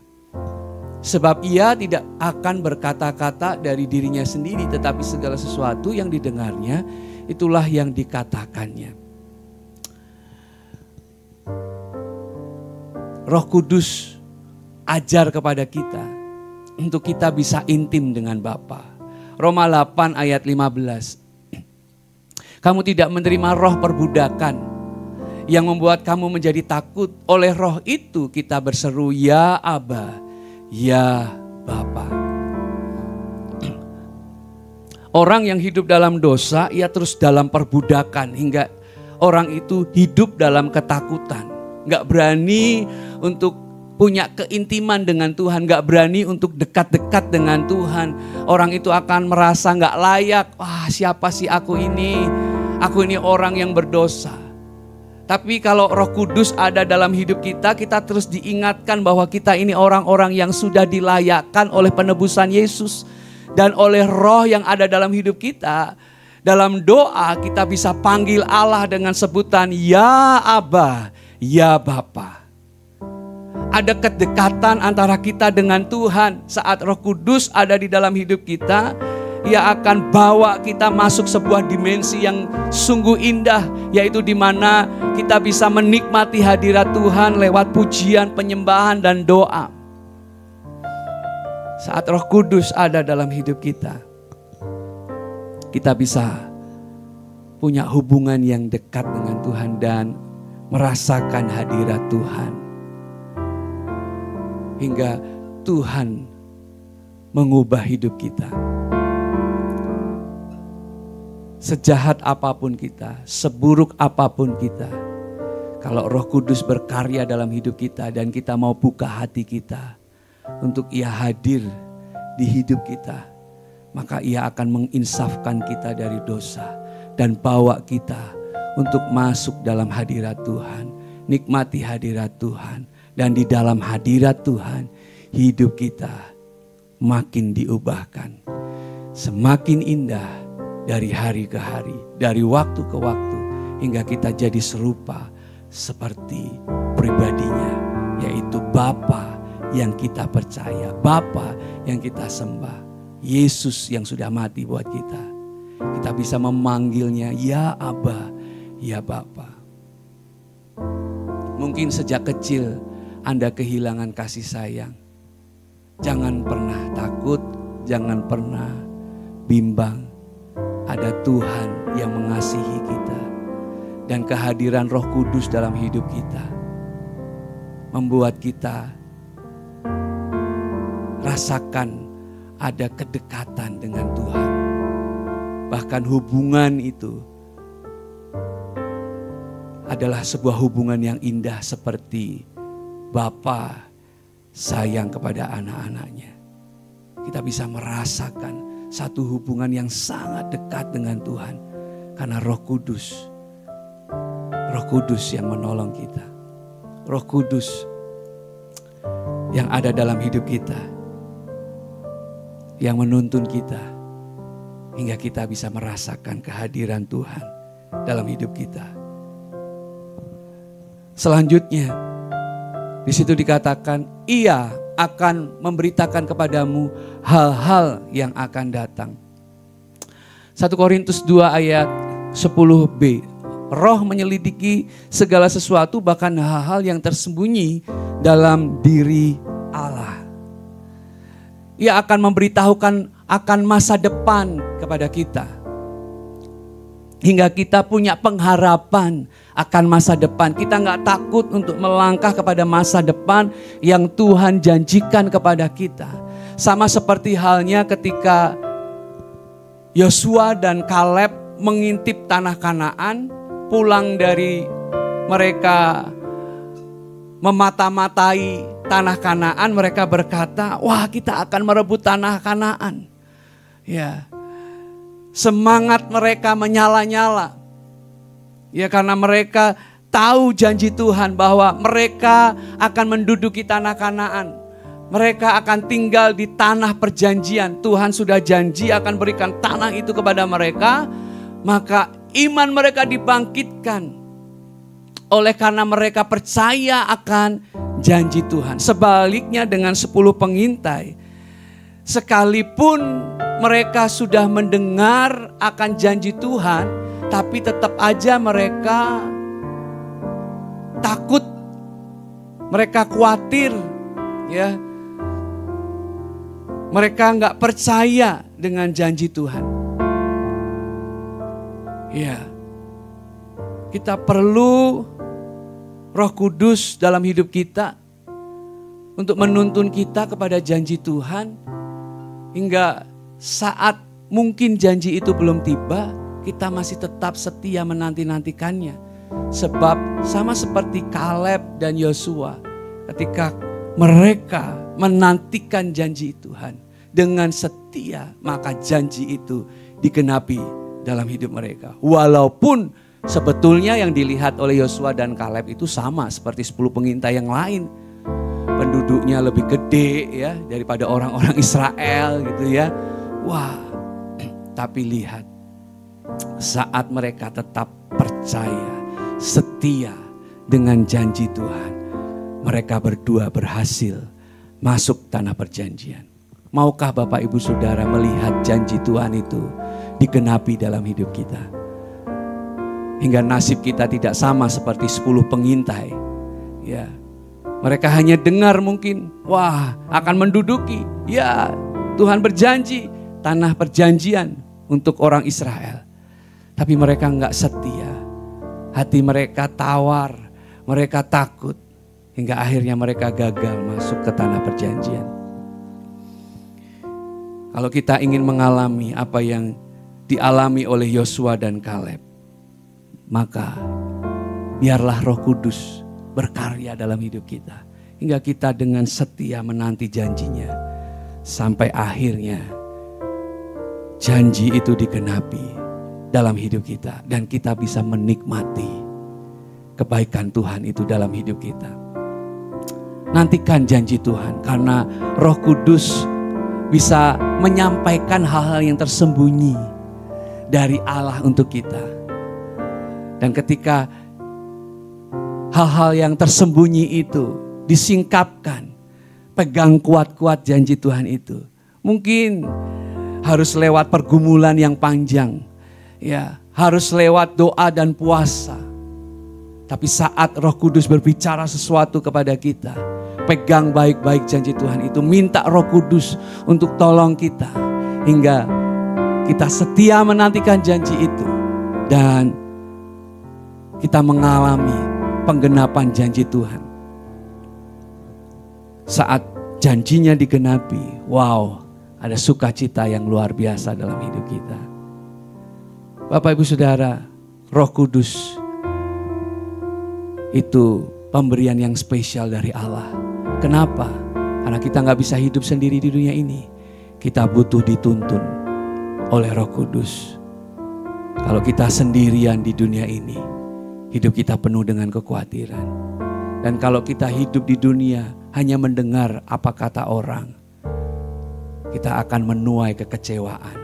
sebab ia tidak akan berkata-kata dari dirinya sendiri, tetapi segala sesuatu yang didengarnya itulah yang dikatakannya. Roh Kudus ajar kepada kita untuk kita bisa intim dengan Bapa. Roma 8 ayat 15. Kamu tidak menerima roh perbudakan yang membuat kamu menjadi takut. Oleh roh itu kita berseru, ya Aba, ya Bapa. Orang yang hidup dalam dosa, ia terus dalam perbudakan hingga orang itu hidup dalam ketakutan. Gak berani untuk punya keintiman dengan Tuhan, gak berani untuk dekat-dekat dengan Tuhan. Orang itu akan merasa gak layak. Wah, siapa sih aku ini? Aku ini orang yang berdosa. Tapi kalau Roh Kudus ada dalam hidup kita, kita terus diingatkan bahwa kita ini orang-orang yang sudah dilayakkan oleh penebusan Yesus. Dan oleh roh yang ada dalam hidup kita, dalam doa kita bisa panggil Allah dengan sebutan ya Aba, ya Bapa. Ada kedekatan antara kita dengan Tuhan. Saat Roh Kudus ada di dalam hidup kita, Ia akan bawa kita masuk sebuah dimensi yang sungguh indah, yaitu di mana kita bisa menikmati hadirat Tuhan lewat pujian, penyembahan, dan doa. Saat Roh Kudus ada dalam hidup kita, kita bisa punya hubungan yang dekat dengan Tuhan dan merasakan hadirat Tuhan. Hingga Tuhan mengubah hidup kita. Sejahat apapun kita, seburuk apapun kita, kalau Roh Kudus berkarya dalam hidup kita dan kita mau buka hati kita untuk Ia hadir di hidup kita, maka Ia akan menginsafkan kita dari dosa dan bawa kita untuk masuk dalam hadirat Tuhan, nikmati hadirat Tuhan. Dan di dalam hadirat Tuhan, hidup kita makin diubahkan. Semakin indah dari hari ke hari, dari waktu ke waktu, hingga kita jadi serupa seperti pribadinya, yaitu Bapa yang kita percaya, Bapa yang kita sembah, Yesus yang sudah mati buat kita. Kita bisa memanggilnya, ya Aba, ya Bapa. Mungkin sejak kecil Anda kehilangan kasih sayang. Jangan pernah takut, jangan pernah bimbang. Ada Tuhan yang mengasihi kita. Dan kehadiran Roh Kudus dalam hidup kita membuat kita rasakan ada kedekatan dengan Tuhan. Bahkan hubungan itu adalah sebuah hubungan yang indah seperti Bapa sayang kepada anak-anaknya. Kita bisa merasakan satu hubungan yang sangat dekat dengan Tuhan. Karena Roh Kudus yang menolong kita. Roh Kudus yang ada dalam hidup kita. Yang menuntun kita. Hingga kita bisa merasakan kehadiran Tuhan dalam hidup kita. Selanjutnya, di situ dikatakan, Ia akan memberitakan kepadamu hal-hal yang akan datang. 1 Korintus 2 ayat 10b. Roh menyelidiki segala sesuatu, bahkan hal-hal yang tersembunyi dalam diri Allah. Ia akan memberitahukan akan masa depan kepada kita. Hingga kita punya pengharapan akan masa depan. Kita gak takut untuk melangkah kepada masa depan yang Tuhan janjikan kepada kita. Sama seperti halnya ketika Yosua dan Kaleb mengintip tanah Kanaan, pulang dari mereka memata-matai tanah Kanaan, mereka berkata, wah kita akan merebut tanah Kanaan. Ya, semangat mereka menyala-nyala. Ya, karena mereka tahu janji Tuhan bahwa mereka akan menduduki tanah Kanaan. Mereka akan tinggal di tanah perjanjian. Tuhan sudah janji akan berikan tanah itu kepada mereka. Maka iman mereka dibangkitkan oleh karena mereka percaya akan janji Tuhan. Sebaliknya dengan 10 pengintai, sekalipun mereka sudah mendengar akan janji Tuhan, tapi tetap aja mereka takut, mereka khawatir, ya. Mereka nggak percaya dengan janji Tuhan. Ya, kita perlu Roh Kudus dalam hidup kita untuk menuntun kita kepada janji Tuhan, hingga saat mungkin janji itu belum tiba, kita masih tetap setia menanti-nantikannya. Sebab sama seperti Kaleb dan Yosua, ketika mereka menantikan janji Tuhan dengan setia, maka janji itu digenapi dalam hidup mereka. Walaupun sebetulnya yang dilihat oleh Yosua dan Kaleb itu sama seperti 10 pengintai yang lain. Penduduknya lebih gede ya daripada orang-orang Israel gitu ya. Wah, tapi lihat, saat mereka tetap percaya, setia dengan janji Tuhan, mereka berdua berhasil masuk tanah perjanjian. Maukah Bapak Ibu Saudara melihat janji Tuhan itu digenapi dalam hidup kita? Hingga nasib kita tidak sama seperti 10 pengintai. Ya, mereka hanya dengar mungkin, wah akan menduduki. Ya, Tuhan berjanji tanah perjanjian untuk orang Israel. Tapi mereka enggak setia. Hati mereka tawar, mereka takut. Hingga akhirnya mereka gagal masuk ke tanah perjanjian. Kalau kita ingin mengalami apa yang dialami oleh Yosua dan Kaleb, maka biarlah Roh Kudus berkarya dalam hidup kita. Hingga kita dengan setia menanti janjinya. Sampai akhirnya janji itu digenapi dalam hidup kita. Dan kita bisa menikmati kebaikan Tuhan itu dalam hidup kita. Nantikan janji Tuhan, karena Roh Kudus bisa menyampaikan hal-hal yang tersembunyi dari Allah untuk kita. Dan ketika hal-hal yang tersembunyi itu disingkapkan, pegang kuat-kuat janji Tuhan itu. Mungkin harus lewat pergumulan yang panjang, ya, harus lewat doa dan puasa. Tapi saat Roh Kudus berbicara sesuatu kepada kita, pegang baik-baik janji Tuhan itu. Minta Roh Kudus untuk tolong kita. Hingga kita setia menantikan janji itu. Dan kita mengalami penggenapan janji Tuhan. Saat janjinya digenapi, wow, ada sukacita yang luar biasa dalam hidup kita. Bapak Ibu Saudara, Roh Kudus itu pemberian yang spesial dari Allah. Kenapa? Karena kita gak bisa hidup sendiri di dunia ini. Kita butuh dituntun oleh Roh Kudus. Kalau kita sendirian di dunia ini, hidup kita penuh dengan kekhawatiran. Dan kalau kita hidup di dunia hanya mendengar apa kata orang, kita akan menuai kekecewaan,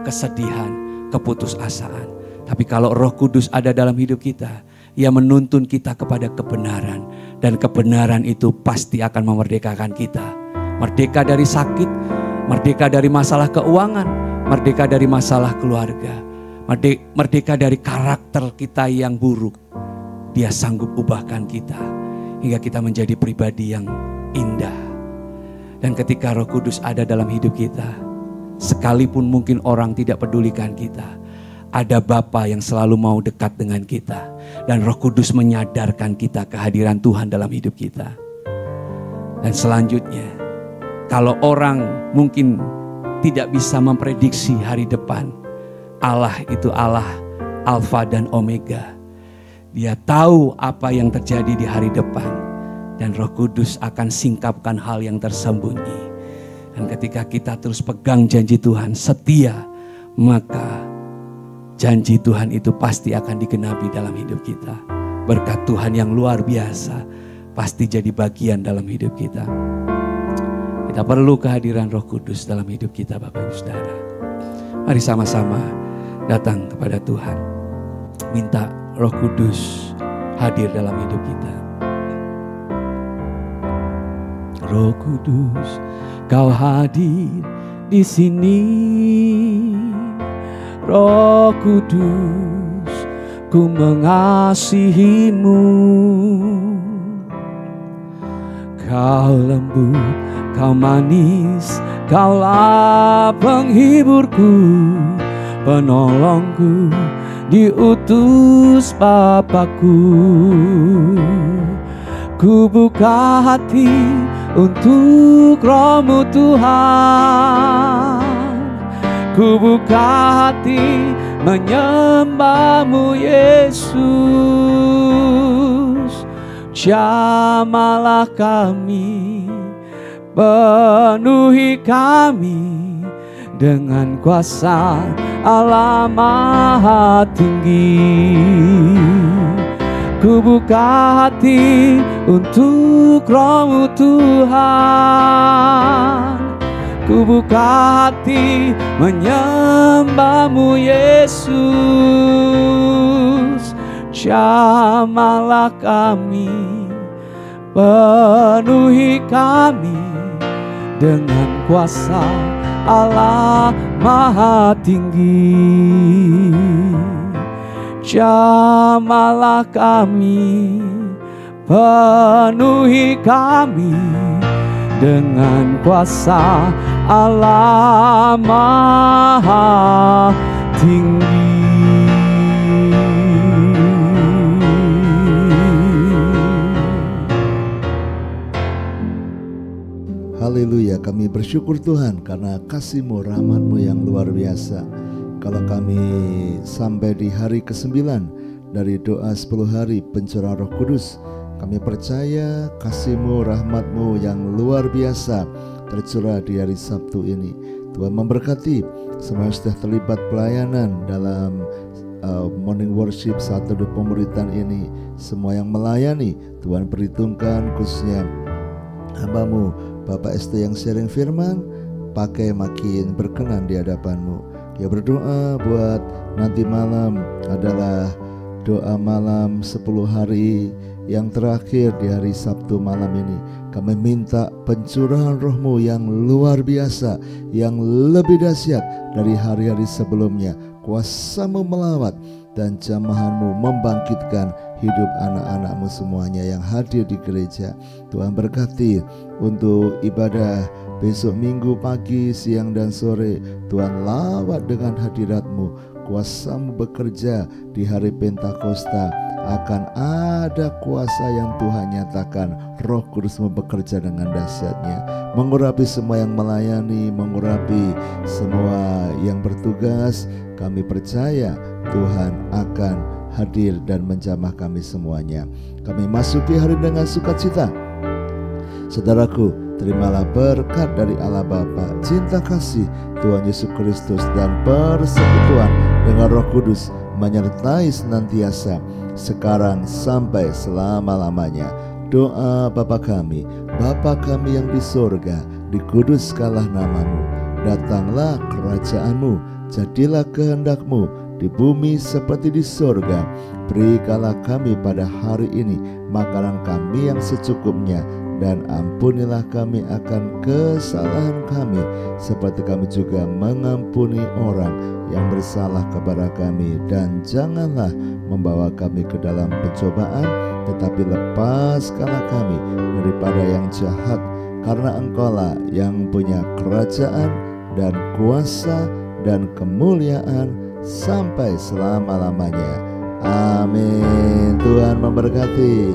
kesedihan, keputusasaan. Tapi kalau Roh Kudus ada dalam hidup kita, Ia menuntun kita kepada kebenaran. Dan kebenaran itu pasti akan memerdekakan kita Merdeka dari sakit, merdeka dari masalah keuangan, merdeka dari masalah keluarga, merdeka dari karakter kita yang buruk. Dia sanggup ubahkan kita hingga kita menjadi pribadi yang indah. Dan ketika Roh Kudus ada dalam hidup kita, sekalipun mungkin orang tidak pedulikan kita, ada Bapa yang selalu mau dekat dengan kita. Dan Roh Kudus menyadarkan kita kehadiran Tuhan dalam hidup kita. Dan selanjutnya, kalau orang mungkin tidak bisa memprediksi hari depan, Allah itu Allah Alfa dan Omega. Dia tahu apa yang terjadi di hari depan. Dan Roh Kudus akan singkapkan hal yang tersembunyi. Dan ketika kita terus pegang janji Tuhan, setia, maka janji Tuhan itu pasti akan digenapi dalam hidup kita. Berkat Tuhan yang luar biasa pasti jadi bagian dalam hidup kita. Kita perlu kehadiran Roh Kudus dalam hidup kita, Bapak Ibu Saudara. Mari sama-sama datang kepada Tuhan. Minta Roh Kudus hadir dalam hidup kita. Roh Kudus, Kau hadir di sini. Roh Kudus, ku mengasihi-Mu. Kau lembut, Kau manis, Kaulah penghiburku, penolongku, diutus Bapakku. Ku buka hati untuk Roh-Mu Tuhan. Ku buka hati menyembah-Mu Yesus. Jamalah kami, penuhi kami dengan kuasa Allah Maha Tinggi. Ku buka hati untuk Roh-Mu Tuhan. Ku buka hati menyembah-Mu Yesus. Jamalah kami, penuhi kami dengan kuasa Allah Maha Tinggi. Jamalah kami, penuhi kami dengan kuasa Allah Maha Tinggi. Haleluya, kami bersyukur Tuhan karena kasih-Mu, rahmat-Mu yang luar biasa. Kalau kami sampai di hari ke-9 dari doa 10 hari pencurahan Roh Kudus, kami percaya kasih-Mu, rahmat-Mu yang luar biasa tercurah di hari Sabtu ini. Tuhan memberkati semua yang sudah terlibat pelayanan dalam morning worship saat teduh pemuritan ini. Semua yang melayani, Tuhan perhitungkan, khususnya hamba-Mu Bapak ST yang sharing firman, pakai makin berkenan di hadapan-Mu. Ya, berdoa buat nanti malam adalah doa malam 10 hari yang terakhir di hari Sabtu malam ini. Kami minta pencurahan Roh-Mu yang luar biasa, yang lebih dahsyat dari hari-hari sebelumnya. Kuasa-Mu melawat dan jamahan-Mu membangkitkan hidup anak-anak-Mu semuanya yang hadir di gereja. Tuhan berkati untuk ibadah besok Minggu pagi, siang dan sore. Tuhan lawat dengan hadirat-Mu. Kuasa-Mu bekerja di hari Pentakosta. Akan ada kuasa yang Tuhan nyatakan. Roh Kudus-Mu bekerja dengan dahsyatnya, mengurapi semua yang melayani, mengurapi semua yang bertugas. Kami percaya Tuhan akan hadir dan menjamah kami semuanya. Kami masuki hari dengan sukacita. Saudaraku, terimalah berkat dari Allah Bapa, cinta kasih Tuhan Yesus Kristus, dan persekutuan dengan Roh Kudus menyertai senantiasa sekarang sampai selama-lamanya. Doa Bapa kami yang di sorga, dikuduskanlah nama-Mu, datanglah kerajaan-Mu, jadilah kehendak-Mu di bumi seperti di sorga. Berikanlah kami pada hari ini makanan kami yang secukupnya, dan ampunilah kami akan kesalahan kami, seperti kami juga mengampuni orang yang bersalah kepada kami. Dan janganlah membawa kami ke dalam pencobaan, tetapi lepaskanlah kami daripada yang jahat, karena Engkau-lah yang punya kerajaan dan kuasa dan kemuliaan sampai selama-lamanya. Amin. Tuhan memberkati.